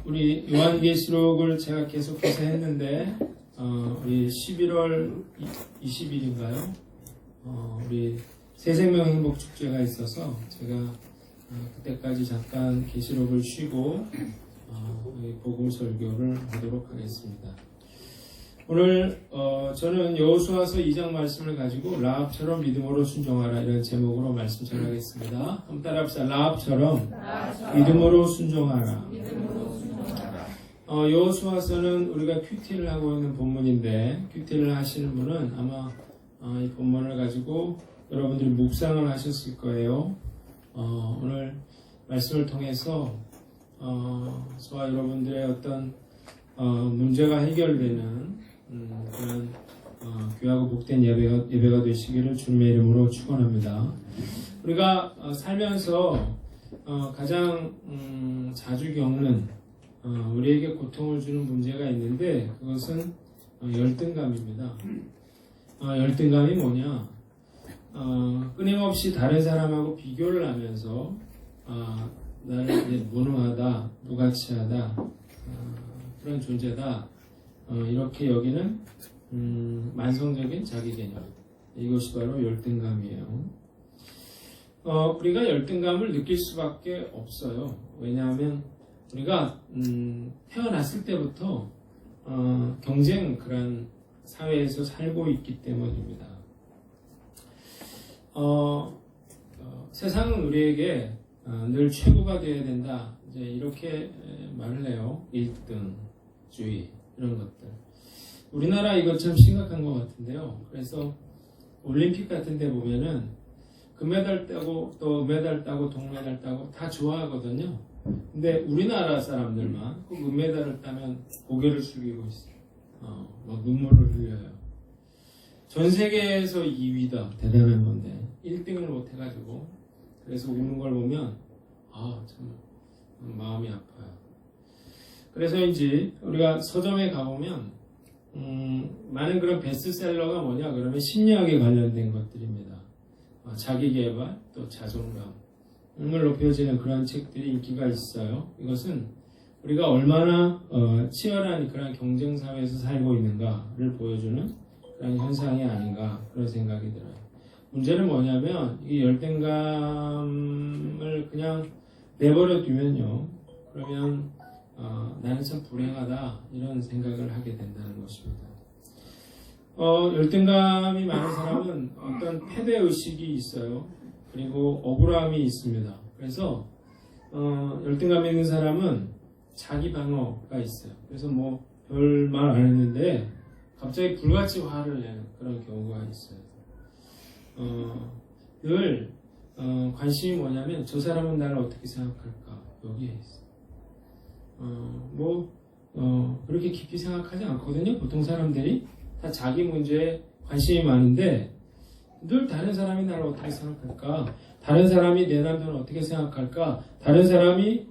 우리 요한계시록을 제가 계속해서 했는데, 우리 11월 20일인가요? 우리 새생명 행복 축제가 있어서 제가 그때까지 잠깐 계시록을 쉬고 복음 설교를 하도록 하겠습니다. 오늘 저는 여호수아서 2장 말씀을 가지고 라합처럼 믿음으로 순종하라 이런 제목으로 말씀 전하겠습니다. 한번 따라합시다. 라합처럼 믿음으로 순종하라. 여호수아서는 우리가 큐티를 하고 있는 본문인데, 큐티를 하시는 분은 아마 이 본문을 가지고 여러분들이 묵상을 하셨을 거예요. 오늘 말씀을 통해서 저와 여러분들의 어떤 문제가 해결되는 그런 귀하고 복된 예배가 되시기를 주님의 이름으로 축원합니다. 우리가 살면서 가장 자주 겪는 우리에게 고통을 주는 문제가 있는데, 그것은 열등감입니다. 열등감이 뭐냐? 끊임없이 다른 사람하고 비교를 하면서 나는 이제 무능하다, 무가치하다, 그런 존재다, 이렇게 여기는 만성적인 자기 개념, 이것이 바로 열등감이에요. 우리가 열등감을 느낄 수밖에 없어요. 왜냐하면 우리가 태어났을 때부터 경쟁 그런 사회에서 살고 있기 때문입니다. 세상은 우리에게 늘 최고가 되어야 된다, 이제 이렇게 말을 해요. 1등주의 이런 것들. 우리나라 이거 참 심각한 것 같은데요. 그래서 올림픽 같은 데 보면은 금메달 따고 또 은메달 따고 동메달 따고 다 좋아하거든요. 근데 우리나라 사람들만 꼭 은메달을 따면 고개를 숙이고 있어요. 막 눈물을 흘려요. 전 세계에서 2위다. 대단한 건데 1등을 못 해가지고, 그래서 우는 걸 보면 참 마음이 아파요. 그래서인지 우리가 서점에 가보면 많은 그런 베스트셀러가 뭐냐 그러면 심리학에 관련된 것들입니다. 자기개발, 또 자존감을 높여지는 그런 책들이 인기가 있어요. 이것은 우리가 얼마나 치열한 그런 경쟁사회에서 살고 있는가를 보여주는 그런 현상이 아닌가, 그런 생각이 들어요. 문제는 뭐냐면 이 열등감을 그냥 내버려 두면요, 그러면 나는 참 불행하다, 이런 생각을 하게 된다는 것입니다. 열등감이 많은 사람은 어떤 패배의식이 있어요. 그리고 억울함이 있습니다. 그래서 열등감이 있는 사람은 자기 방어가 있어요. 그래서 뭐 별 말 안 했는데 갑자기 불같이 화를 내는 그런 경우가 있어요. 늘 관심이 뭐냐면 저 사람은 나를 어떻게 생각할까, 여기에 있어요. 그렇게 깊이 생각하지 않거든요. 보통 사람들이 다 자기 문제에 관심이 많은데, 늘 다른 사람이 나를 어떻게 생각할까, 다른 사람이 내 남편을 어떻게 생각할까, 다른 사람이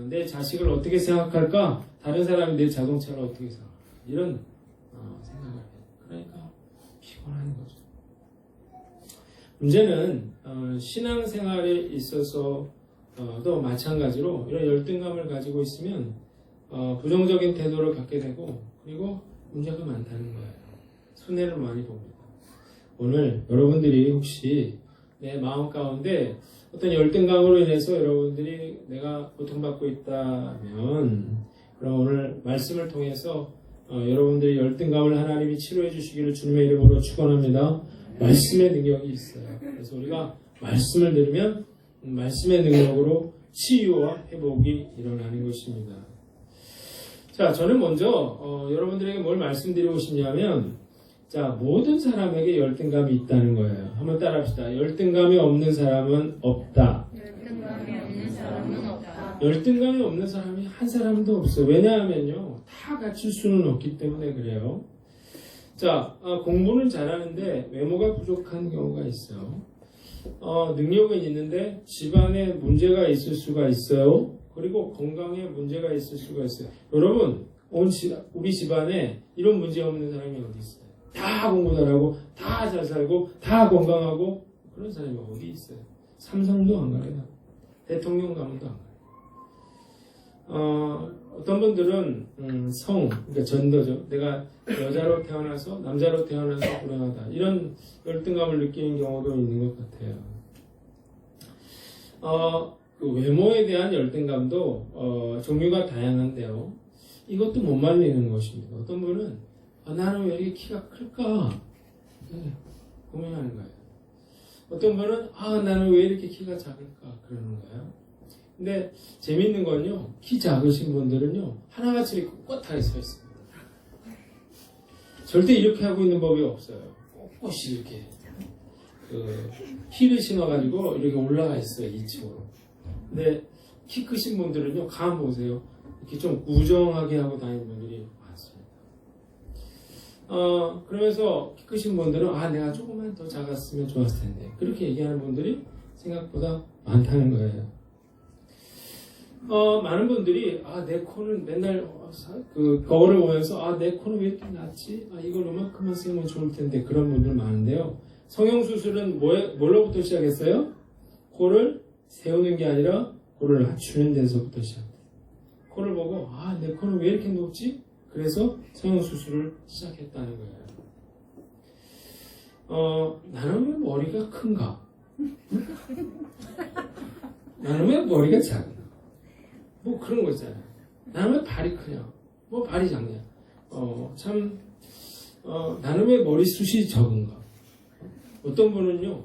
내 자식을 어떻게 생각할까, 다른 사람이 내 자동차를 어떻게 생각할까, 이런 생각을 해요. 그러니까 피곤한 거죠. 문제는 신앙생활에 있어서도 마찬가지로 이런 열등감을 가지고 있으면 부정적인 태도를 갖게 되고, 그리고 문제가 많다는 거예요. 손해를 많이 봅니다. 오늘 여러분들이 혹시 내 마음 가운데 어떤 열등감으로 인해서 여러분들이 내가 고통받고 있다면, 그럼 오늘 말씀을 통해서 여러분들의 열등감을 하나님이 치료해 주시기를 주님의 이름으로 축원합니다. 말씀의 능력이 있어요. 그래서 우리가 말씀을 들으면 말씀의 능력으로 치유와 회복이 일어나는 것입니다. 자, 저는 먼저 여러분들에게 뭘 말씀드리고 싶냐면, 자, 모든 사람에게 열등감이 있다는 거예요. 한번 따라합시다. 열등감이 없는 사람은 없다. 열등감이 없는 사람은 없다. 열등감이 없는 사람이 한 사람도 없어요. 왜냐하면요, 다 갖출 수는 없기 때문에 그래요. 자, 공부는 잘하는데 외모가 부족한 경우가 있어요. 능력은 있는데 집안에 문제가 있을 수가 있어요. 그리고 건강에 문제가 있을 수가 있어요. 여러분, 우리 집안에 이런 문제 없는 사람이 어디 있어요? 다 공부 잘하고, 다 잘 살고, 다 건강하고, 그런 사람이 어디 있어요? 삼성도 안 가요. 대통령 가문도 안 가요. 어떤 분들은 그러니까 전도죠. 내가 여자로 태어나서 남자로 태어나서 불행하다. 이런 열등감을 느끼는 경우도 있는 것 같아요. 그 외모에 대한 열등감도 종류가 다양한데요. 이것도 못 말리는 것입니다. 어떤 분은 나는 왜 이렇게 키가 클까? 고민하는 거예요. 어떤 분은 나는 왜 이렇게 키가 작을까? 그러는 거예요. 근데 재밌는 건요, 키 작으신 분들은요, 하나같이 이렇게 꼿꼿하게 서 있습니다. 절대 이렇게 하고 있는 법이 없어요. 꼿꼿이 이렇게 힐을 신어가지고 이렇게 올라가 있어요, 2층으로. 근데 키 크신 분들은요, 감 보세요. 이렇게 좀 우정하게 하고 다니는 분들이 많습니다. 그러면서 키 크신 분들은 내가 조금만 더 작았으면 좋았을 텐데 그렇게 얘기하는 분들이 생각보다 많다는 거예요. 많은 분들이 내 코는 맨날 그 거울을 보면서 내 코는 왜 이렇게 낮지? 이걸 요만큼만 쓰면 좋을 텐데 그런 분들 많은데요. 성형수술은 뭘로부터 시작했어요? 코를 세우는 게 아니라 코를 낮추는 데서부터 시작합니다. 코를 보고 내 코는 왜 이렇게 높지? 그래서 성형수술을 시작했다는 거예요. 나는 왜 머리가 큰가? 나는 왜 머리가 작나? 뭐 그런 거 있잖아요. 나는 왜 발이 크냐? 뭐 발이 작냐? 나는 왜 머리숱이 적은가? 어떤 분은요,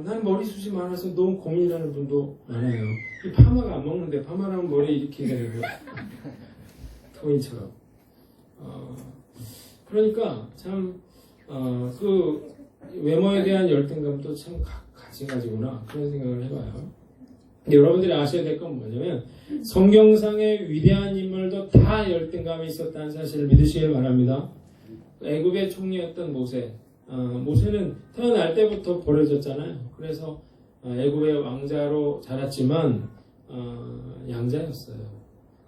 나는 머리숱이 많아서 너무 고민이라는 분도 많아요. 이 파마가 안 먹는데 파마라면 머리 이렇게 되는 거예요. 토인처럼. 그러니까 참, 그 외모에 대한 열등감도 참 가지가지구나. 그런 생각을 해봐요. 여러분들이 아셔야 될 건 뭐냐면 성경상의 위대한 인물도 다 열등감이 있었다는 사실을 믿으시길 바랍니다. 애굽의 총리였던 모세는 태어날 때부터 버려졌잖아요. 그래서 애굽의 왕자로 자랐지만 양자였어요.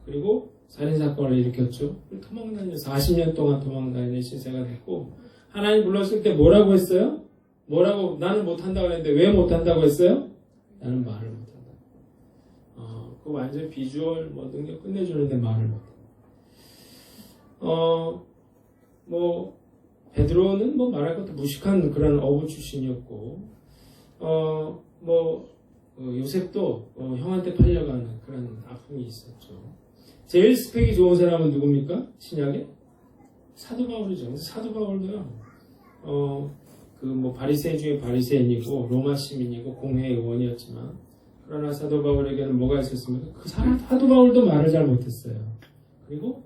그리고 살인사건을 일으켰죠. 도망다니면서 40년 동안 도망다니는 시세가 됐고 하나님 불렀을 때 뭐라고 했어요? 나는 못한다고 했는데 왜 못한다고 했어요? 나는 말을 못한다. 그 완전 비주얼 능력 끝내주는데 말을 못한다. 베드로는 말할 것도 무식한 그런 어부 출신이었고 요셉도 형한테 팔려가는 그런 아픔이 있었죠. 제일 스펙이 좋은 사람은 누굽니까? 신약에? 사도 바울이죠. 사도 바울도요. 바리새인 중에 바리새인이고 로마 시민이고 공회 의원이었지만 그러나 사도 바울에게는 뭐가 있었습니까? 그 사도 바울도 말을 잘 못했어요. 그리고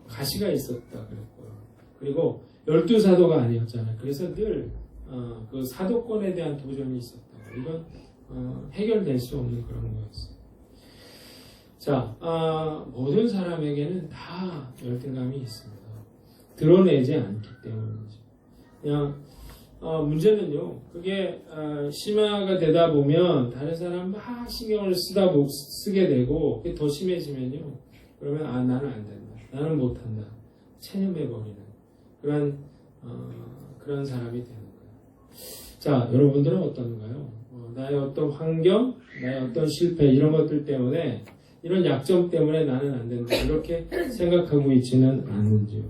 가시가 있었다 그랬고요. 그리고 12사도가 아니었잖아요. 그래서 늘 그 사도권에 대한 도전이 있었다. 이건 해결될 수 없는 그런 거였어요. 자, 모든 사람에게는 다 열등감이 있습니다. 드러내지 않기 때문이죠. 그냥 문제는요, 그게 심화가 되다 보면 다른 사람 막 신경을 쓰게 되고 그게 더 심해지면요, 그러면 나는 안 된다, 나는 못한다, 체념해버리는 그런 사람이 되는 거예요. 자, 여러분들은 어떤가요? 나의 어떤 환경, 나의 어떤 실패 이런 것들 때문에 이런 약점 때문에 나는 안 된다 이렇게 생각하고 있지는 않는지요.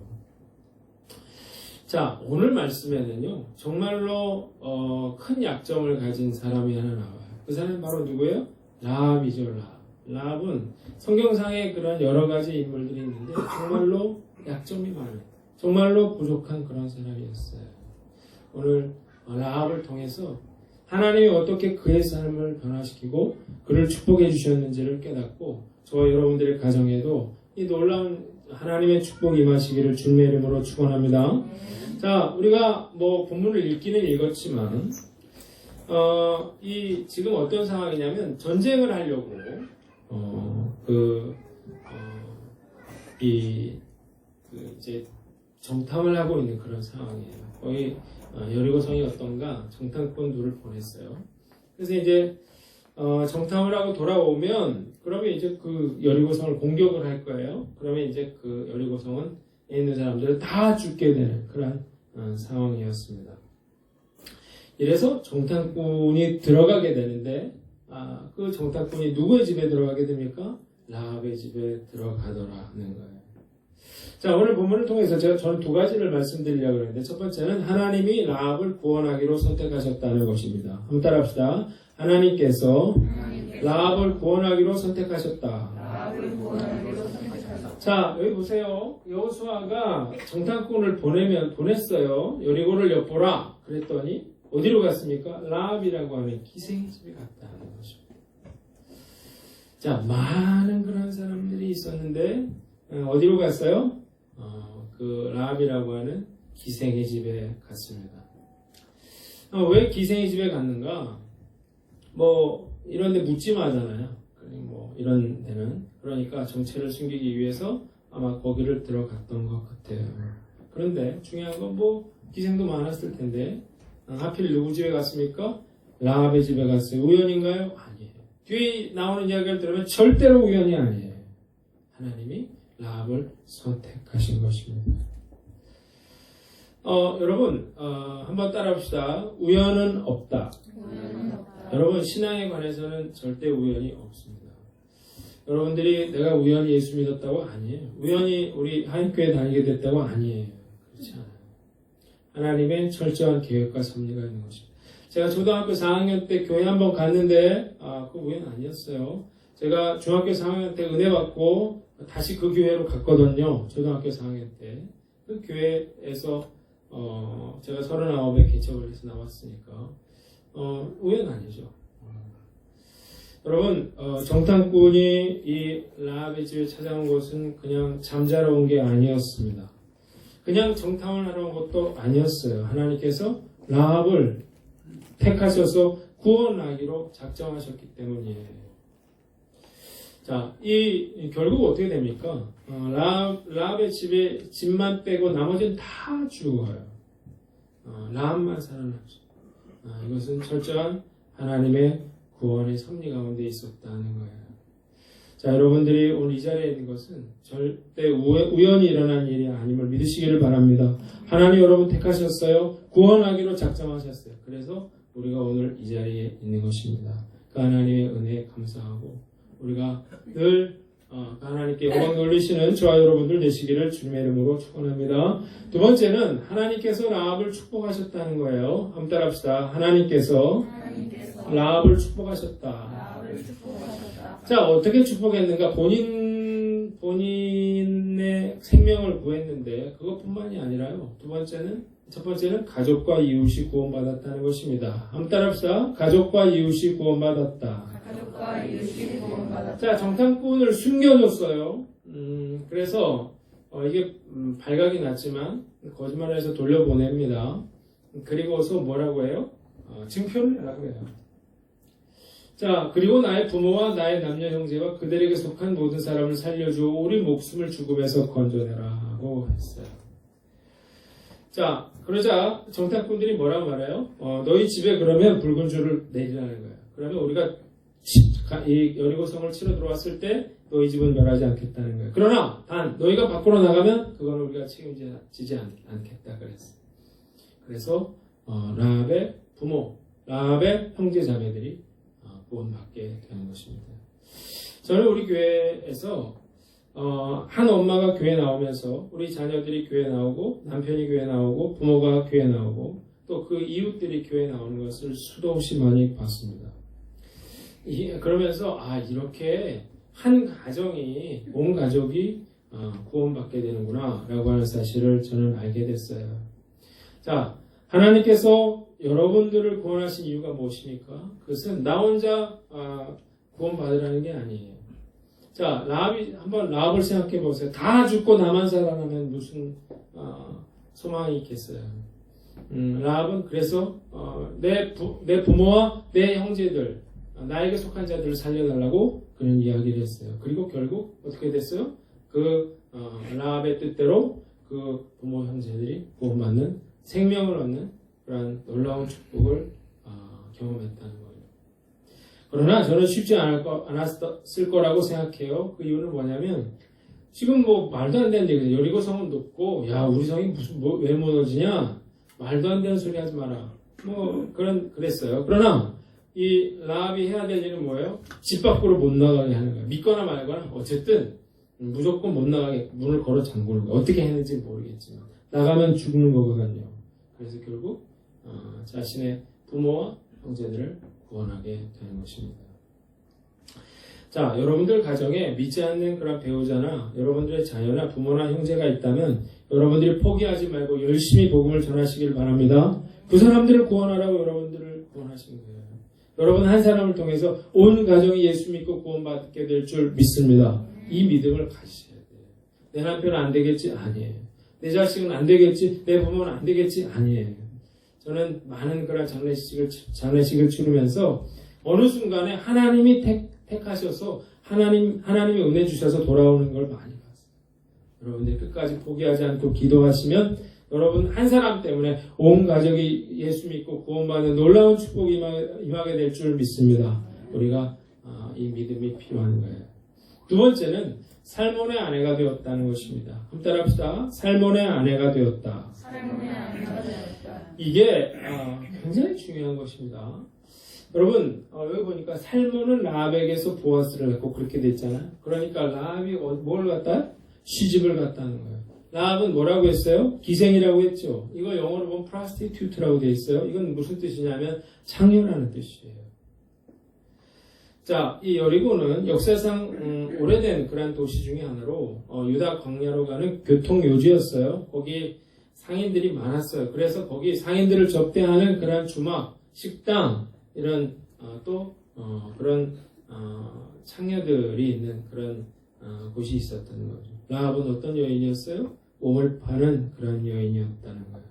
자, 오늘 말씀에는요, 정말로 큰 약점을 가진 사람이 하나 나와요. 그 사람은 바로 누구예요? 라합이죠. 라합은 성경상에 그런 여러 가지 인물들이 있는데 정말로 약점이 많아요. 정말로 부족한 그런 사람이었어요. 오늘 라합을 통해서 하나님이 어떻게 그의 삶을 변화시키고 그를 축복해 주셨는지를 깨닫고 저와 여러분들의 가정에도 이 놀라운 하나님의 축복이 임하시기를 주님의 이름으로 축원합니다. 자, 우리가 본문을 읽기는 읽었지만 지금 어떤 상황이냐면 전쟁을 하려고 이제 정탐을 하고 있는 그런 상황이에요. 거의 여리고성이 어떤가 정탐꾼들을 보냈어요. 그래서 이제 정탐을 하고 돌아오면 그러면 이제 그 여리고성을 공격을 할 거예요. 그러면 이제 그 여리고성은 있는 사람들을 다 죽게 되는 그런 상황이었습니다. 이래서 정탐꾼이 들어가게 되는데 그 정탐꾼이 누구의 집에 들어가게 됩니까? 라합의 집에 들어가더라는 거예요. 자, 오늘 본문을 통해서 저는 두 가지를 말씀드리려고 했는데, 첫 번째는 하나님이 라합을 구원하기로 선택하셨다는 것입니다. 한번 따라합시다. 하나님께서 라합을 구원하기로 선택하셨다. 자, 여기 보세요. 여호수아가 정탐꾼을 보냈어요. 여리고를 엿보라. 그랬더니 어디로 갔습니까? 라합이라고 하는 기생의 집에 갔다는 것입니다. 자, 많은 그런 사람들이 있었는데 어디로 갔어요? 그 라합이라고 하는 기생의 집에 갔습니다. 왜 기생의 집에 갔는가? 뭐 이런 데 묻지 마잖아요. 뭐 이런 데는 그러니까 정체를 숨기기 위해서 아마 거기를 들어갔던 것 같아요. 그런데 중요한 건 뭐 기생도 많았을 텐데 하필 누구 집에 갔습니까? 라합의 집에 갔어요. 우연인가요? 아니에요. 뒤에 나오는 이야기를 들으면 절대로 우연이 아니에요. 하나님이 라합을 선택하신 것입니다. 여러분 한번 따라합시다. 우연은 없다. 여러분 신앙에 관해서는 절대 우연이 없습니다. 여러분들이 내가 우연히 예수 믿었다고 아니에요. 우연히 우리 한인교회 다니게 됐다고 아니에요. 그렇지 않아요. 하나님의 철저한 계획과 섭리가 있는 것입니다. 제가 초등학교 4학년 때 교회 한번 갔는데 그 우연 아니었어요. 제가 중학교 4학년 때 은혜 받고 다시 그 교회로 갔거든요. 초등학교 4학년 때. 그 교회에서 제가 39에 개척을 해서 나왔으니까 우연 아니죠. 여러분 정탐꾼이 이 라합의 집에 찾아온 것은 그냥 잠자러 온 게 아니었습니다. 그냥 정탐을 하러 온 것도 아니었어요. 하나님께서 라합을 택하셔서 구원하기로 작정하셨기 때문이에요. 자, 결국 어떻게 됩니까? 라합의 집에 집만 빼고 나머지는 다 죽어요. 라합만 살아남죠. 이것은 철저한 하나님의 구원의 섭리 가운데 있었다는 거예요. 자, 여러분들이 오늘 이 자리에 있는 것은 절대 우연히 일어난 일이 아님을 믿으시기를 바랍니다. 하나님 여러분 택하셨어요. 구원하기로 작정하셨어요. 그래서 우리가 오늘 이 자리에 있는 것입니다. 그 하나님의 은혜에 감사하고 우리가 늘 하나님께 영광 돌리시는 저와 여러분들 되시기를 주님의 이름으로 축원합니다. 두 번째는 하나님께서 라합을 축복하셨다는 거예요. 한번 따라합시다. 하나님께서 라합을 축복하셨다. 자, 어떻게 축복했는가? 본인의 생명을 구했는데 그것뿐만이 아니라요. 첫 번째는 가족과 이웃이 구원받았다는 것입니다. 한번 따라합시다. 가족과 이웃이 구원받았다. 자, 정탐꾼을 숨겨줬어요. 그래서 이게 발각이 났지만 거짓말을 해서 돌려보냅니다. 그리고서 뭐라고 해요? 증표를 내라고 해요. 자, 그리고 나의 부모와 나의 남녀 형제와 그들에게 속한 모든 사람을 살려주어 우리 목숨을 죽음에서 건져내라고 했어요. 자, 그러자 정탐꾼들이 뭐라고 말해요? 너희 집에 그러면 붉은 줄을 내리라는 거예요. 그러면 우리가 이 여리고성을 치러 들어왔을 때 너희 집은 멸하지 않겠다는 거예요. 그러나 단 너희가 밖으로 나가면 그건 우리가 책임지지 않겠다 그랬어요. 그래서 라합의 부모, 라합의 형제 자매들이 구원받게 되는 것입니다. 저는 우리 교회에서 한 엄마가 교회 나오면서 우리 자녀들이 교회 나오고 남편이 교회 나오고 부모가 교회 나오고 또 그 이웃들이 교회 나오는 것을 수도 없이 많이 봤습니다. 그러면서 이렇게 한 가정이 온 가족이 구원받게 되는구나 라고 하는 사실을 저는 알게 됐어요. 자, 하나님께서 여러분들을 구원하신 이유가 무엇입니까? 그것은 나 혼자 구원받으라는 게 아니에요. 자, 한번 라합을 생각해 보세요. 다 죽고 나만 살아나면 무슨 소망이 있겠어요. 라합은 그래서 내 부모와 내 형제들, 나에게 속한 자들을 살려달라고 그런 이야기를 했어요. 그리고 결국 어떻게 됐어요? 라합의 뜻대로 그 부모 형제들이 구원받는 생명을 얻는 그런 놀라운 축복을 경험했다는 거예요. 그러나 저는 쉽지 않았을 거라고 생각해요. 그 이유는 뭐냐면 지금 뭐 말도 안 되는 얘기예요. 여리고 성은 높고 우리 성이 왜 무너지냐? 말도 안 되는 소리 하지 마라. 그랬어요. 그러나 이 라합이 해야 될 일은 뭐예요? 집 밖으로 못 나가게 하는 거예요. 믿거나 말거나 어쨌든 무조건 못 나가게 문을 걸어 잠그는 거예요. 어떻게 했는지 모르겠지만 나가면 죽는 거거든요. 그래서 결국 자신의 부모와 형제들을 구원하게 되는 것입니다. 자, 여러분들 가정에 믿지 않는 그런 배우자나 여러분들의 자녀나 부모나 형제가 있다면 여러분들이 포기하지 말고 열심히 복음을 전하시길 바랍니다. 그 사람들을 구원하라고 여러분들을 구원하신 거예요. 여러분 한 사람을 통해서 온 가정이 예수 믿고 구원받게 될 줄 믿습니다. 이 믿음을 가지셔야 돼요. 내 남편은 안 되겠지? 아니에요. 내 자식은 안 되겠지? 내 부모는 안 되겠지? 아니에요. 저는 많은 그런 장례식을 치르면서 어느 순간에 하나님이 택하셔서 하나님이 은혜 주셔서 돌아오는 걸 많이 봤어요. 여러분들이 끝까지 포기하지 않고 기도하시면 여러분 한 사람 때문에 온 가족이 예수 믿고 구원받는 놀라운 축복이 임하게 될 줄 믿습니다. 우리가 이 믿음이 필요한 거예요. 두 번째는 살몬의 아내가 되었다는 것입니다. 한번 따라합시다. 살몬의 아내가 되었다. 살몬의 아내가 되었다. 이게 굉장히 중요한 것입니다. 여러분 여기 보니까 살몬은 라합에게서 보아스를 갖고 그렇게 됐잖아요. 그러니까 라합이 뭘 갖다? 시집을 갖다는 거예요. 라합은 뭐라고 했어요? 기생이라고 했죠. 이거 영어로 보면 prostitute라고 되어 있어요. 이건 무슨 뜻이냐면 창녀라는 뜻이에요. 자, 이 여리고는 역사상 오래된 그런 도시 중에 하나로 유다 광야로 가는 교통 요지였어요. 거기 상인들이 많았어요. 그래서 거기 상인들을 접대하는 그런 주막, 식당 이런 그런 창녀들이 있는 그런 곳이 있었던 거죠. 라합은 어떤 여인이었어요? 몸을 파는 그런 여인이었다는 거예요.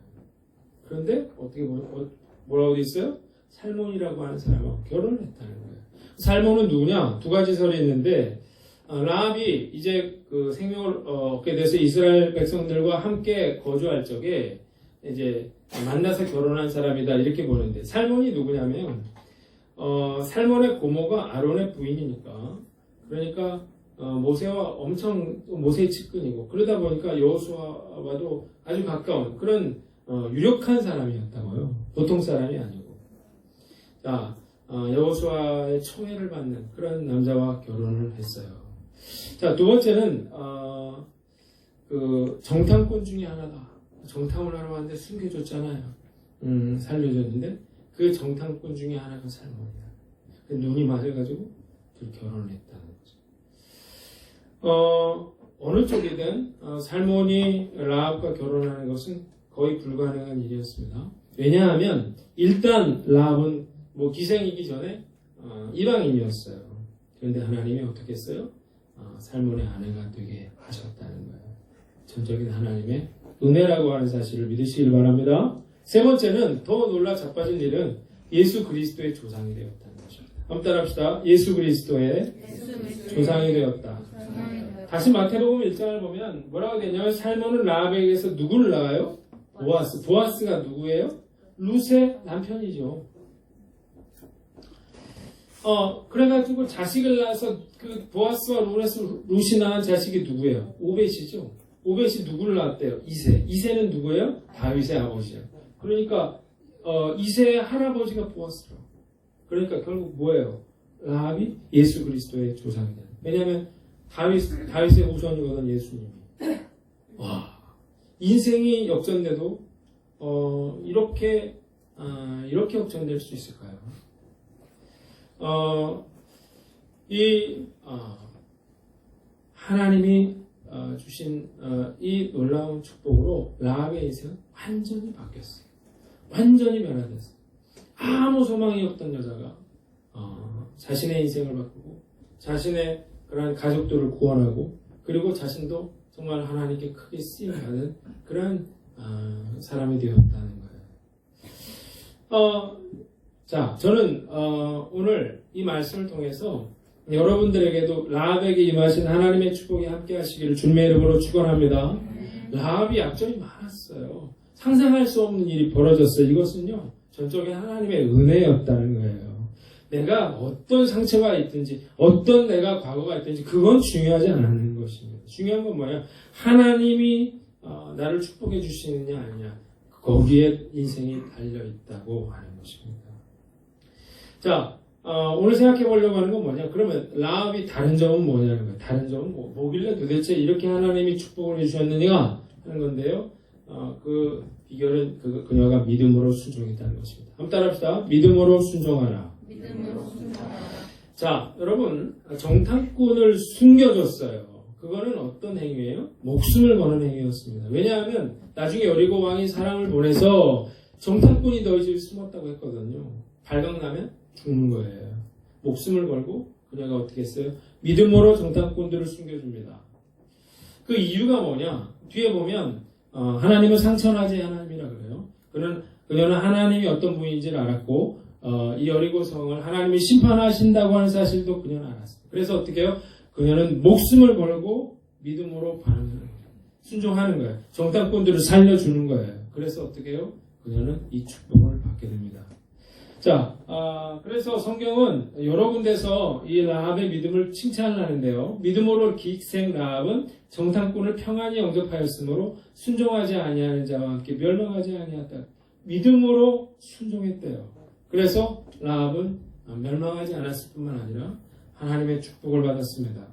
그런데 어떻게 뭐라고 돼 있어요? 살몬이라고 하는 사람하고 결혼했다는 거예요. 살몬은 누구냐? 두 가지 설이 있는데 라합이 이제 그 생명을 얻게 돼서 이스라엘 백성들과 함께 거주할 적에 이제 만나서 결혼한 사람이다 이렇게 보는데 살몬이 누구냐면 살몬의 고모가 아론의 부인이니까 그러니까 모세와 엄청 모세의 측근이고 그러다 보니까 여호수아와도 아주 가까운 그런 유력한 사람이었다고요. 보통 사람이 아니고. 자, 여호수아의 총애를 받는 그런 남자와 결혼을 했어요. 자, 두 번째는 그 정탐꾼 중에 하나다. 정탐을 하러 왔는데 숨겨줬잖아요. 살려줬는데 그 정탐꾼 중에 하나가 살몬이야. 눈이 맞아가지고 둘이 결혼을 했다는 거죠. 어느 쪽이든 살몬이 라합과 결혼하는 것은 거의 불가능한 일이었습니다. 왜냐하면 일단 라합은 기생이기 전에 이방인이었어요. 그런데 하나님이 어떻게 했어요? 살몬의 아내가 되게 하셨다는 거예요. 전적인 하나님의 은혜라고 하는 사실을 믿으시길 바랍니다. 세 번째는 더 놀라 자빠진 일은 예수 그리스도의 조상이 되었다는 것입니다. 한번 따라합시다. 예수 그리스도의 조상이 되었다. 다시 마태복음 1장을 보면 뭐라고 되냐면 살몬은 라합에게서 누구를 낳아요? 보아스. 보아스가 누구예요? 룻의 남편이죠. 그래가지고 자식을 낳아서 그 보아스와 룻이 낳은 자식이 누구예요? 오벳이죠. 오벳이 누구를 낳았대요? 이세. 이세는 누구예요? 다윗의 아버지예요. 그러니까 이세의 할아버지가 보아스로. 그러니까 결국 뭐예요? 라합이 예수 그리스도의 조상이다. 왜냐하면 다윗의 후손이거든 예수님이. 와, 인생이 역전돼도 이렇게 역전될 수 있을까요? 하나님이 주신 이 놀라운 축복으로 라합의 인생은 완전히 바뀌었어요. 완전히 변화됐어요. 아무 소망이 없던 여자가 자신의 인생을 바꾸고 자신의 그런 가족들을 구원하고 그리고 자신도 정말 하나님께 크게 쓰임받는 그런 사람이 되었다는 거예요. 자, 저는 오늘 이 말씀을 통해서 여러분들에게도 라합에게 임하신 하나님의 축복이 함께 하시기를 주님의 이름으로 축원합니다. 라합이 약점이 많았어요. 상상할 수 없는 일이 벌어졌어요. 이것은요, 전적인 하나님의 은혜였다는 거예요. 내가 어떤 상처가 있든지 어떤 내가 과거가 있든지 그건 중요하지 않은 것입니다. 중요한 건 뭐예요? 하나님이 나를 축복해 주시느냐 아니냐 거기에 인생이 달려있다고 하는 것입니다. 자, 오늘 생각해 보려고 하는 건 뭐냐? 그러면 라합이 다른 점은 뭐냐는 거예요. 다른 점은 뭐길래 도대체 이렇게 하나님이 축복을 해주셨느냐 하는 건데요. 그 비결은 그녀가 믿음으로 순종했다는 것입니다. 한번 따라합시다. 믿음으로 순종하라. 믿음으로 순종하라. 자, 여러분, 정탐꾼을 숨겨줬어요. 그거는 어떤 행위예요? 목숨을 거는 행위였습니다. 왜냐하면 나중에 여리고 왕이 사람을 보내서 정탐꾼이 너희 집에 숨었다고 했거든요. 발각나면 죽는 거예요. 목숨을 걸고 그녀가 어떻게 했어요? 믿음으로 정탐꾼들을 숨겨줍니다. 그 이유가 뭐냐? 뒤에 보면 하나님은 상천하지 하나님이라 그래요. 그녀는 하나님이 어떤 분인지를 알았고 이 여리고 성을 하나님이 심판하신다고 하는 사실도 그녀는 알았어요. 그래서 어떻게 해요? 그녀는 목숨을 걸고 믿음으로 반응하는 거예요. 순종하는 거예요. 정탐꾼들을 살려주는 거예요. 그래서 어떻게 해요? 그녀는 이 축복을 받게 됩니다. 자, 그래서 성경은 여러 군데서 이 라합의 믿음을 칭찬을 하는데요. 믿음으로 기생 라합은 정탐꾼을 평안히 영접하였으므로 순종하지 아니하는 자와 함께 멸망하지 아니하였다. 믿음으로 순종했대요. 그래서 라합은 멸망하지 않았을 뿐만 아니라 하나님의 축복을 받았습니다.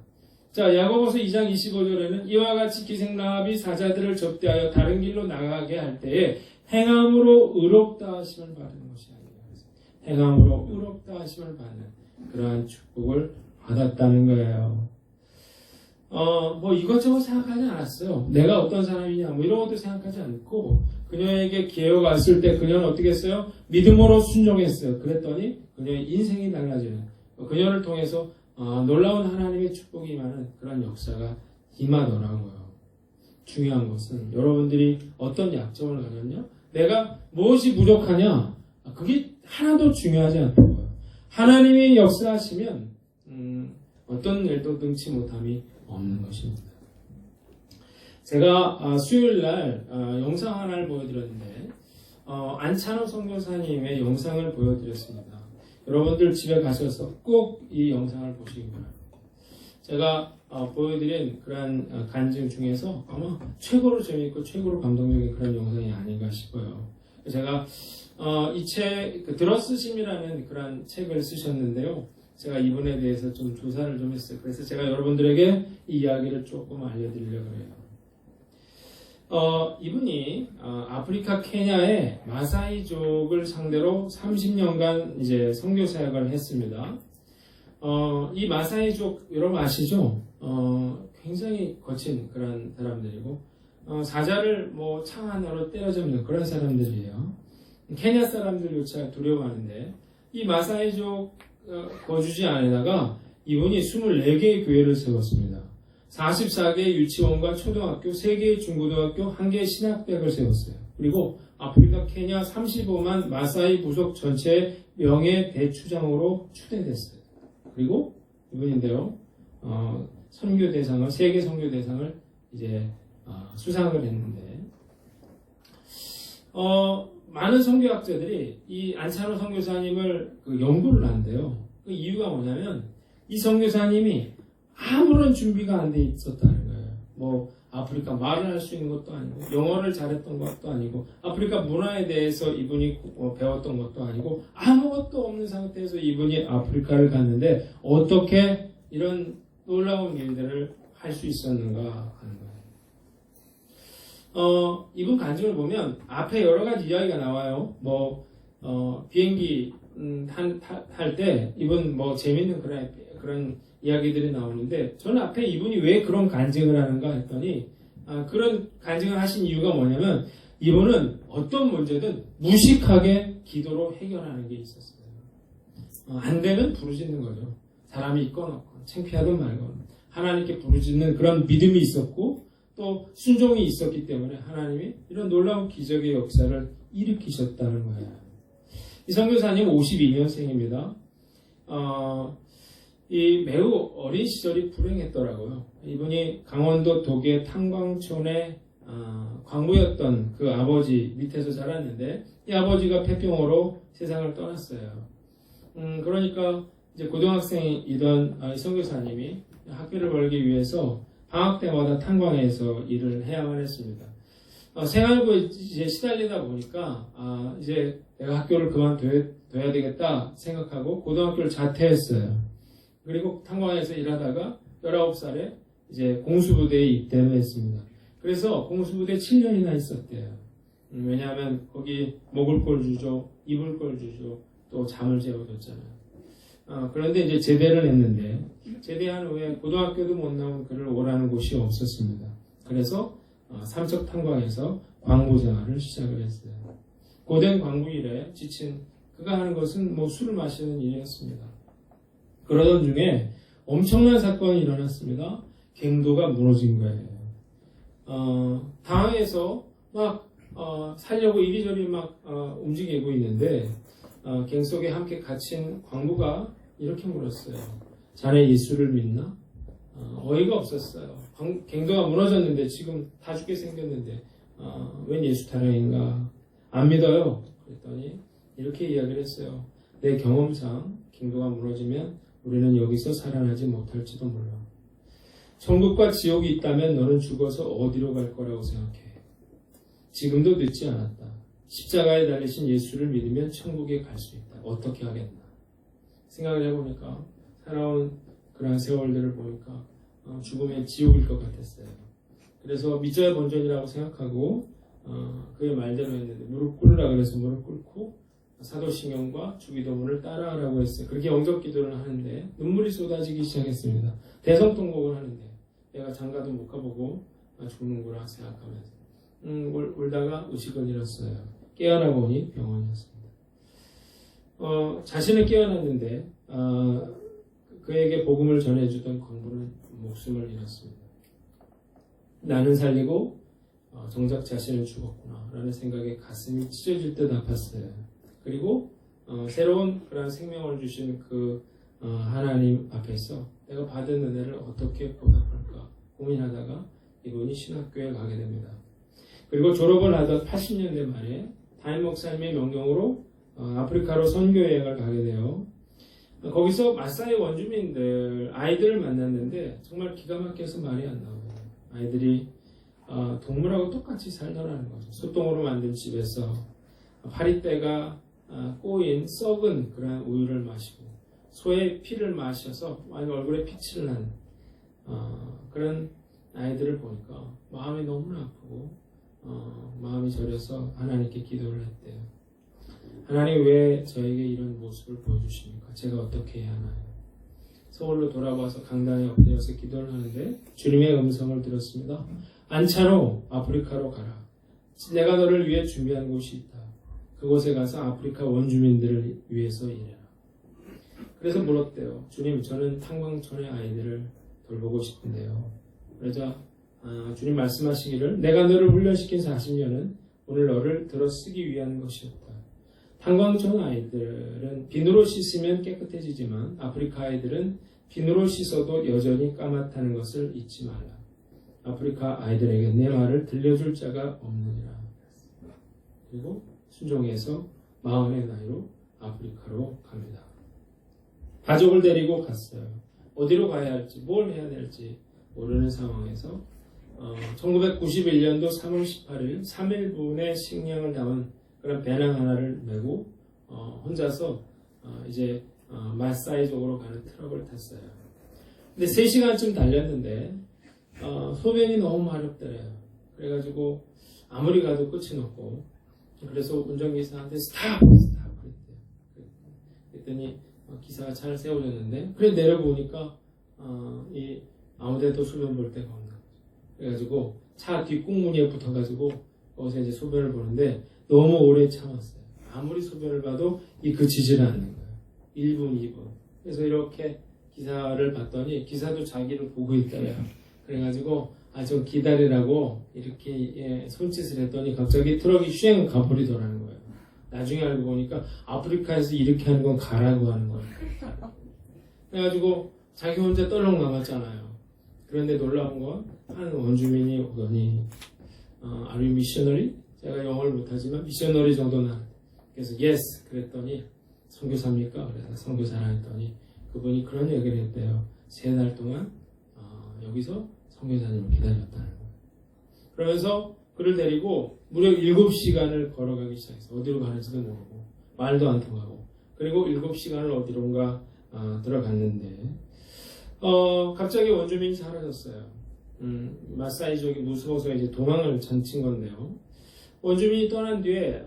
자, 야고보서 2장 25절에는 이와 같이 기생 라합이 사자들을 접대하여 다른 길로 나가게 할 때에 행함으로 의롭다 하심을 받은 것이 아니라 행함으로 의롭다 하심을 받는 그러한 축복을 받았다는 거예요. 뭐 이것저것 생각하지 않았어요. 내가 어떤 사람이냐 뭐 이런 것도 생각하지 않고 그녀에게 기회가 왔을 때 그녀는 어떻게 했어요? 믿음으로 순종했어요. 그랬더니 그녀의 인생이 달라지는 그녀를 통해서 놀라운 하나님의 축복이 임하는 그런 역사가 임하더라고요. 중요한 것은 여러분들이 어떤 약점을 가졌냐? 내가 무엇이 부족하냐? 그게 하나도 중요하지 않다고요. 하나님이 역사하시면 어떤 일도 능치 못함이 없는 것입니다. 제가 수요일날 영상 하나를 보여드렸는데 안찬호 선교사님의 영상을 보여드렸습니다. 여러분들 집에 가셔서 꼭 이 영상을 보시기 바랍니다. 제가 보여드린 그런 간증 중에서 아마 최고로 재미있고 최고로 감동적인 그런 영상이 아닌가 싶어요. 제가 이 책, 드러스심이라는 그런 책을 쓰셨는데요. 제가 이분에 대해서 좀 조사를 좀 했어요. 그래서 제가 여러분들에게 이 이야기를 조금 알려드리려고 해요. 이분이 아프리카 케냐의 마사이족을 상대로 30년간 이제 선교 사역을 했습니다. 이 마사이족 여러분 아시죠? 굉장히 거친 그런 사람들이고 사자를 뭐 창 하나로 때려잡는 그런 사람들이에요. 케냐 사람들조차 두려워하는데 이 마사이족 거주지 안에다가 이분이 24개의 교회를 세웠습니다. 44개의 유치원과 초등학교, 3개의 중고등학교, 1개의 신학대학을 세웠어요. 그리고 아프리카 케냐 35만 마사이 부족 전체의 명예 대추장으로 추대됐어요. 그리고 이분인데요, 선교 대상을, 세계 선교 대상을 이제 수상을 했는데, 많은 선교학자들이 이 안찬호 선교사님을 연구를 한대요. 그 이유가 뭐냐면 이 선교사님이 아무런 준비가 안 돼 있었다는 거예요. 뭐 아프리카 말을 할 수 있는 것도 아니고 영어를 잘했던 것도 아니고 아프리카 문화에 대해서 이분이 배웠던 것도 아니고 아무것도 없는 상태에서 이분이 아프리카를 갔는데 어떻게 이런 놀라운 일들을 할 수 있었는가 하는 거예요. 이분 간증을 보면 앞에 여러 가지 이야기가 나와요. 비행기 탈 때 이분 재밌는 그런 이야기들이 나오는데 저는 앞에 이분이 왜 그런 간증을 하는가 했더니 그런 간증을 하신 이유가 뭐냐면 이분은 어떤 문제든 무식하게 기도로 해결하는 게 있었어요. 안 되면 부르짖는 거죠. 사람이 있건 없건 창피하든 말건 하나님께 부르짖는 그런 믿음이 있었고 또 순종이 있었기 때문에 하나님이 이런 놀라운 기적의 역사를 일으키셨다는 거예요. 이 선교사님 52년생입니다. 이 매우 어린 시절이 불행했더라고요. 이분이 강원도 도계 탄광촌의 광부였던 그 아버지 밑에서 자랐는데 이 아버지가 폐병으로 세상을 떠났어요. 그러니까 이제 고등학생이던 이 선교사님이 학비를 벌기 위해서 방학 때마다 탄광에서 일을 해야만 했습니다. 생활고에 이제 시달리다 보니까 이제 내가 학교를 그만둬야 되겠다 생각하고 고등학교를 자퇴했어요. 그리고 탄광에서 일하다가 19살에 이제 공수부대에 입대를 했습니다. 그래서 공수부대 7년이나 있었대요. 왜냐하면 거기 먹을 걸 주죠, 입을 걸 주죠, 또 잠을 재워줬잖아요. 그런데 이제 제대를 했는데 제대한 후에 고등학교도 못 나온 그를 오라는 곳이 없었습니다. 그래서 삼척 탄광에서 광부 생활을 시작을 했어요. 고된 광부 일에 지친 그가 하는 것은 뭐 술을 마시는 일이었습니다. 그러던 중에 엄청난 사건이 일어났습니다. 갱도가 무너진 거예요. 당황해서 막 살려고 이리저리 막 움직이고 있는데 갱 속에 함께 갇힌 광부가 이렇게 물었어요. 자네 예수를 믿나? 어이가 없었어요. 갱도가 무너졌는데 지금 다 죽게 생겼는데 웬 예수 타령인가? 안 믿어요. 그랬더니 이렇게 이야기를 했어요. 내 경험상 갱도가 무너지면 우리는 여기서 살아나지 못할지도 몰라. 천국과 지옥이 있다면 너는 죽어서 어디로 갈 거라고 생각해? 지금도 늦지 않았다. 십자가에 달리신 예수를 믿으면 천국에 갈 수 있다. 어떻게 하겠나? 생각을 해보니까 살아온 그런 세월들을 보니까 죽음의 지옥일 것 같았어요. 그래서 믿져야 본전이라고 생각하고 그의 말대로 했는데 무릎 꿇으라 그래서 무릎 꿇고 사도신경과 주기도문을 따라하라고 했어요. 그렇게 영접 기도를 하는데 눈물이 쏟아지기 시작했습니다. 대성통곡을 하는데 내가 장가도 못 가보고 죽는구나 생각하면서 울다가 의식을 잃었어요. 깨어나 보니 병원이었습니다. 자신은 깨어났는데 그에게 복음을 전해주던 광부는 목숨을 잃었습니다. 나는 살리고 정작 자신은 죽었구나 라는 생각에 가슴이 찢어질 듯 아팠어요. 그리고 새로운 그런 생명을 주신 그 하나님 앞에서 내가 받은 은혜를 어떻게 보답할까 고민하다가 이분이 신학교에 가게 됩니다. 그리고 졸업을 하던 80년대 말에 담임 목사님의 명령으로 아프리카로 선교 여행을 가게 돼요. 거기서 마사이 원주민들 아이들을 만났는데 정말 기가 막혀서 말이 안 나와요. 아이들이 동물하고 똑같이 살더라는 거죠. 소똥으로 만든 집에서 파리떼가 꼬인 썩은 그런 우유를 마시고 소의 피를 마셔서 얼굴에 피칠 난 그런 아이들을 보니까 마음이 너무나 아프고 마음이 저려서 하나님께 기도를 했대요. 하나님 왜 저에게 이런 모습을 보여주십니까? 제가 어떻게 해야 하나요? 서울로 돌아와서 강당에 엎드려서 기도를 하는데 주님의 음성을 들었습니다. 안차로 아프리카로 가라. 내가 너를 위해 준비한 곳이 있다. 그곳에 가서 아프리카 원주민들을 위해서 일해라. 그래서 물었대요. 주님, 저는 탄광촌의 아이들을 돌보고 싶은데요. 그러자 주님 말씀하시기를 내가 너를 훈련시킨 40년은 오늘 너를 들어쓰기 위한 것이었다. 탄광촌 아이들은 비누로 씻으면 깨끗해지지만 아프리카 아이들은 비누로 씻어도 여전히 까맣다는 것을 잊지 말라. 아프리카 아이들에게 내 말을 들려줄 자가 없느니라. 그리고 순종해서 40의 나이로 아프리카로 갑니다. 가족을 데리고 갔어요. 어디로 가야 할지 뭘 해야 될지 모르는 상황에서 1991년도 3월 18일 3일분의 식량을 담은 그런 배낭 하나를 메고 혼자서 이제 마사이 쪽으로 가는 트럭을 탔어요. 근데 3시간쯤 달렸는데 소변이 너무 마렵더래요. 그래가지고 아무리 가도 끝이 없고 그래서 운전기사한테 스탑 그랬대요. 그랬더니 기사가 차를 세워줬는데 그래 내려보니까 이 아무데도 소변 볼 데가 없는 거죠. 그래가지고 차 뒷꽁무니에 붙어가지고 거기서 이제 소변을 보는데 너무 오래 참았어요. 아무리 소변을 봐도 그치지를 않는 거예요. 1분, 2분. 그래서 이렇게 기사를 봤더니 기사도 자기를 보고 있더래요. 그래가지고 좀 기다리라고 이렇게 손짓을 했더니 갑자기 트럭이 슈행 가버리더라는 거예요. 나중에 알고 보니까 아프리카에서 이렇게 하는 건 가라고 하는 거예요. 그래가지고 자기 혼자 떨렁 남았잖아요. 그런데 놀라운 건 한 원주민이 오더니 Are you missionary? 제가 영어를 못하지만 미셔너리 정도는 그래서 yes 그랬더니 선교사입니까? 그래서 선교사라 했더니 그분이 그런 얘기를 했대요. 3달 동안 여기서 선교사님을 기다렸다는 거예요. 그러면서 그를 데리고 무려 7시간을 걸어가기 시작했어요. 어디로 가는지도 모르고 말도 안 통하고. 그리고 7시간을 어디론가 들어갔는데 갑자기 원주민이 사라졌어요. 마사이족이 무서워서 이제 도망을 친 건데요. 원주민이 떠난 뒤에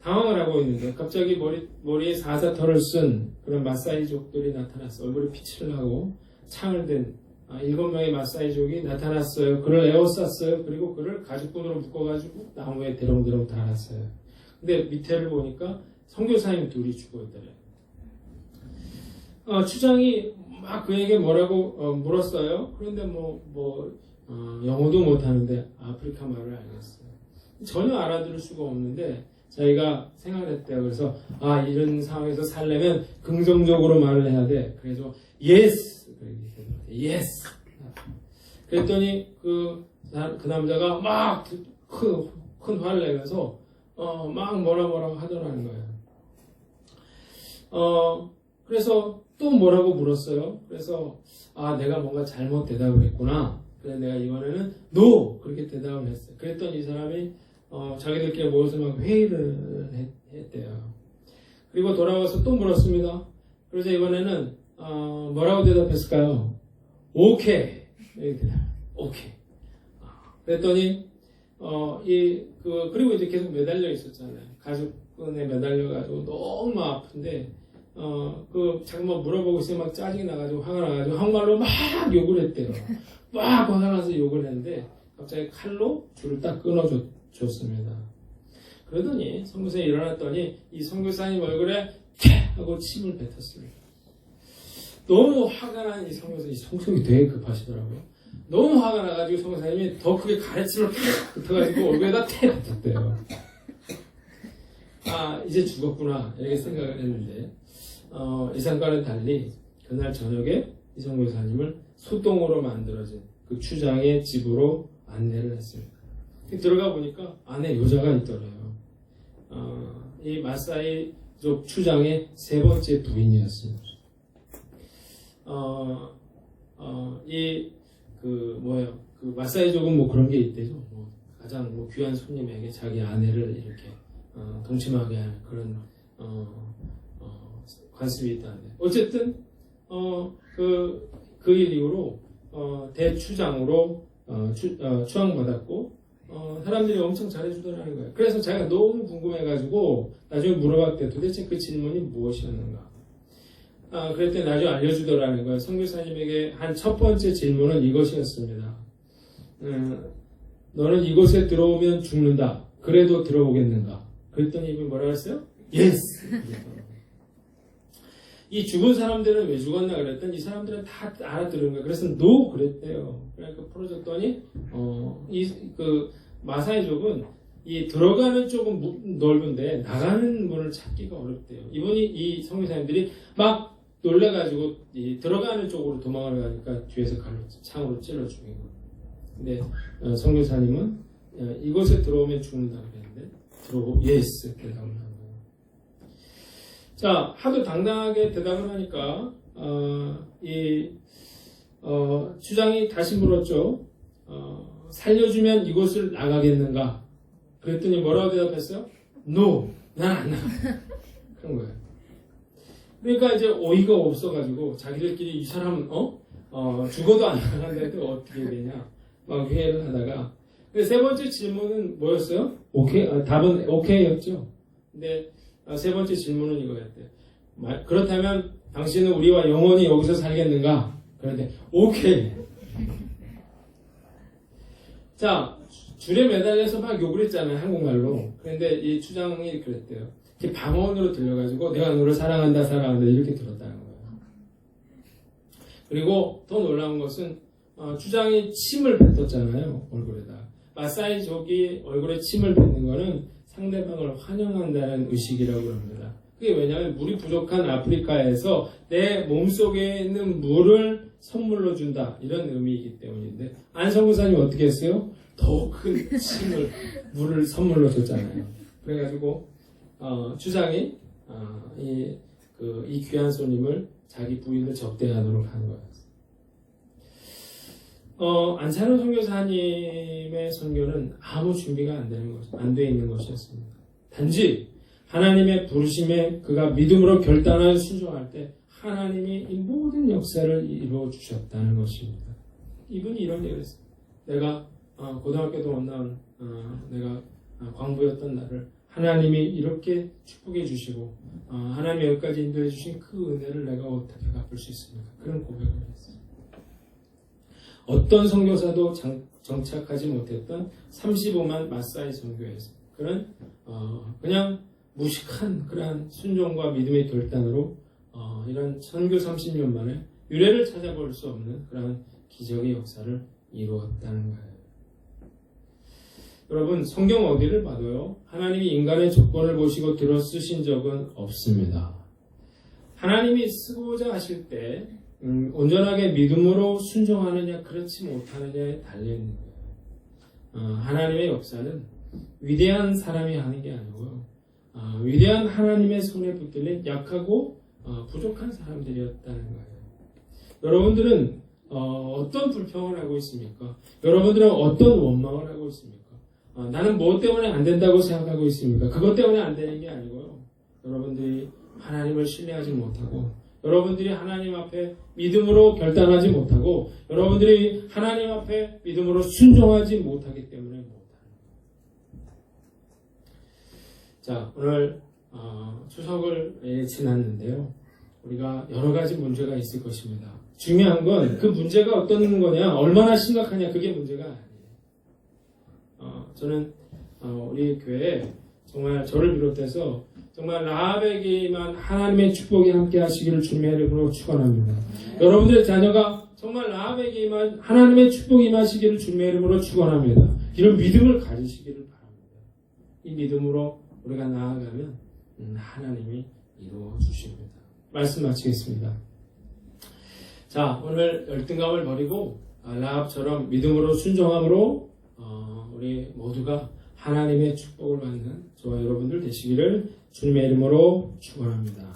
당황을 하고 있는데 갑자기 머리에 사자털을 쓴 그런 마사이족들이 나타났어요. 얼굴에 피칠을 하고 창을 든 7명의 마사이족이 나타났어요. 그를 에워쌌어요. 그리고 그를 가죽끈으로 묶어가지고 나무에 대롱대롱 달았어요. 근데 밑에를 보니까 선교사님 둘이 죽어 있더래요. 추장이 막 그에게 뭐라고 물었어요. 그런데 영어도 못하는데 아프리카 말을 알겠어요. 전혀 알아들을 수가 없는데 자기가 생각했대요. 그래서 이런 상황에서 살려면 긍정적으로 말을 해야 돼. 그래서 yes, yes. 그랬더니 그 남자가 막 큰 화를 내면서 막 뭐라고 하더라는 거예요. 그래서 또 뭐라고 물었어요. 그래서 내가 뭔가 잘못 대답을 했구나. 그래서 내가 이번에는 no 그렇게 대답을 했어요. 그랬더니 이 사람이 자기들끼리 모여서 막 회의를 했대요. 그리고 돌아와서 또 물었습니다. 그래서 이번에는 뭐라고 대답했을까요? 오케이. 오케이. 그랬더니 그리고 이제 계속 매달려 있었잖아요. 가죽끈에 매달려가지고 너무 아픈데 자꾸만 물어보고 있으면 막 짜증이 나가지고 화가 나가지고 한국말로 막 욕을 했대요. 막 화가 나서 욕을 했는데 갑자기 칼로 줄을 딱 끊어줬습니다. 그러더니 선교사에 일어났더니 이 선교사님 얼굴에 캬 하고 침을 뱉었습니다. 너무 화가 난 이 선교사님, 성격이 되게 급하시더라고요. 너무 화가 나가지고 선교사님이 더 크게 가래침을 팍 붙어가지고 얼굴에다 태 뱉었대요. 이제 죽었구나 이렇게 생각을 했는데 이상과는 달리 그날 저녁에 이 선교사님을 소똥으로 만들어진 그 추장의 집으로 안내를 했습니다. 들어가 보니까 안에 여자가 있더래요. 이 마사이족 추장의 3번째 부인이었습니다. 그 마사이족은 그런 게 있대죠. 가장 귀한 손님에게 자기 아내를 이렇게 동침하게 하는 그런 관습이 있다는데 어쨌든 그 일 이후로 대추장으로 추앙받았고 사람들이 엄청 잘해주더라는 거예요. 그래서 자기가 너무 궁금해가지고 나중에 물어봤대. 도대체 그 질문이 무엇이었는가? 그랬더니 나중에 알려주더라는 거예요. 선교사님에게 한 첫 번째 질문은 이것이었습니다. 너는 이곳에 들어오면 죽는다. 그래도 들어오겠는가? 그랬더니 이분이 뭐라고 했어요? Yes! 이 죽은 사람들은 왜 죽었나 그랬더니 이 사람들은 다 알아들은 거예요. 그래서 no 그랬대요. 그러니까 풀어줬더니 마사이족은 이 들어가는 쪽은 넓은데 나가는 문을 찾기가 어렵대요. 이 선교사님들이 막 놀래가지고 이 들어가는 쪽으로 도망을 가니까 뒤에서 창으로 찔러 죽인 거예요. 근데 선교사님은 이곳에 들어오면 죽는다 그랬는데 들어오고 예스 대답을 한 거예요. 자, 하도 당당하게 대답을 하니까 주장이 다시 물었죠. 살려주면 이곳을 나가겠는가? 그랬더니 뭐라고 대답했어요? No, 난 안 나가. 그런 거예요. 그러니까 이제 어이가 없어가지고 자기들끼리 이 사람은 죽어도 안 나간다는데 어떻게 되냐 막 회의를 하다가 세 번째 질문은 뭐였어요? 오케이? 답은 오케이였죠. 근데 세 번째 질문은 이거였대요. 그렇다면 당신은 우리와 영원히 여기서 살겠는가? 그런데 오케이. 자, 줄에 매달려서 막 욕을 했잖아요, 한국말로. 그런데 이 추장이 그랬대요. 이렇게 방언으로 들려가지고 내가 너를 사랑한다 이렇게 들었다는 거예요. 그리고 더 놀라운 것은 추장이 침을 뱉었잖아요, 얼굴에다. 마사이족이 얼굴에 침을 뱉는 거는 상대방을 환영한다는 의식이라고 합니다. 그게 왜냐하면 물이 부족한 아프리카에서 내 몸속에 있는 물을 선물로 준다 이런 의미이기 때문인데 안성구사님이 어떻게 했어요? 더 큰 물을 선물로 줬잖아요. 그래가지고 주장이 이 귀한 손님을 자기 부인을 접대하도록 한 거였어요. 안찬호 선교사님의 선교는 아무 준비가 안 돼 있는 것이었습니다. 단지 하나님의 부르심에 그가 믿음으로 결단하여 순종할 때 하나님이 이 모든 역사를 이루어 주셨다는 것입니다. 이분이 이런 얘기를 했어요. 내가 고등학교도 못 나온 내가 광부였던 나를 하나님이 이렇게 축복해 주시고 하나님이 여기까지 인도해 주신 그 은혜를 내가 어떻게 갚을 수 있습니까? 그런 고백을 했어요. 어떤 선교사도 정착하지 못했던 35만 마사이 선교에서 그런 그냥 무식한 그러한 순종과 믿음의 결단으로 이런 선교 30년 만에 유래를 찾아볼 수 없는 그러한 기적의 역사를 이루었다는 거예요. 여러분, 성경 어디를 봐도요, 하나님이 인간의 조건을 보시고 들어 쓰신 적은 없습니다. 하나님이 쓰고자 하실 때 온전하게 믿음으로 순종하느냐 그렇지 못하느냐에 달려있는 거예요. 하나님의 역사는 위대한 사람이 하는 게 아니고요, 위대한 하나님의 손에 붙들린 약하고 부족한 사람들이었다는 거예요. 여러분들은 어떤 불평을 하고 있습니까? 여러분들은 어떤 원망을 하고 있습니까? 나는 뭐 때문에 안 된다고 생각하고 있습니까? 그것 때문에 안 되는 게 아니고요, 여러분들이 하나님을 신뢰하지 못하고, 여러분들이 하나님 앞에 믿음으로 결단하지 못하고, 여러분들이 하나님 앞에 믿음으로 순종하지 못하기 때문에 못하는 거예요. 자, 오늘 추석을 지났는데요, 우리가 여러 가지 문제가 있을 것입니다. 중요한 건 그 문제가 어떤 거냐, 얼마나 심각하냐, 그게 문제가 아니에요. 저는 우리 교회에 정말 저를 비롯해서 정말 라합에게만 하나님의 축복이 함께 하시기를 주님의 이름으로 축원합니다. 여러분들의 자녀가 정말 라합에게만 하나님의 축복이 임하시기를 주님의 이름으로 축원합니다. 이런 믿음을 가지시기를 바랍니다. 이 믿음으로 우리가 나아가면 하나님이 이루어 주십니다. 말씀 마치겠습니다. 자, 오늘 열등감을 버리고 라합처럼 믿음으로 순종함으로 우리 모두가 하나님의 축복을 받는 저와 여러분들 되시기를 주님의 이름으로 축원합니다.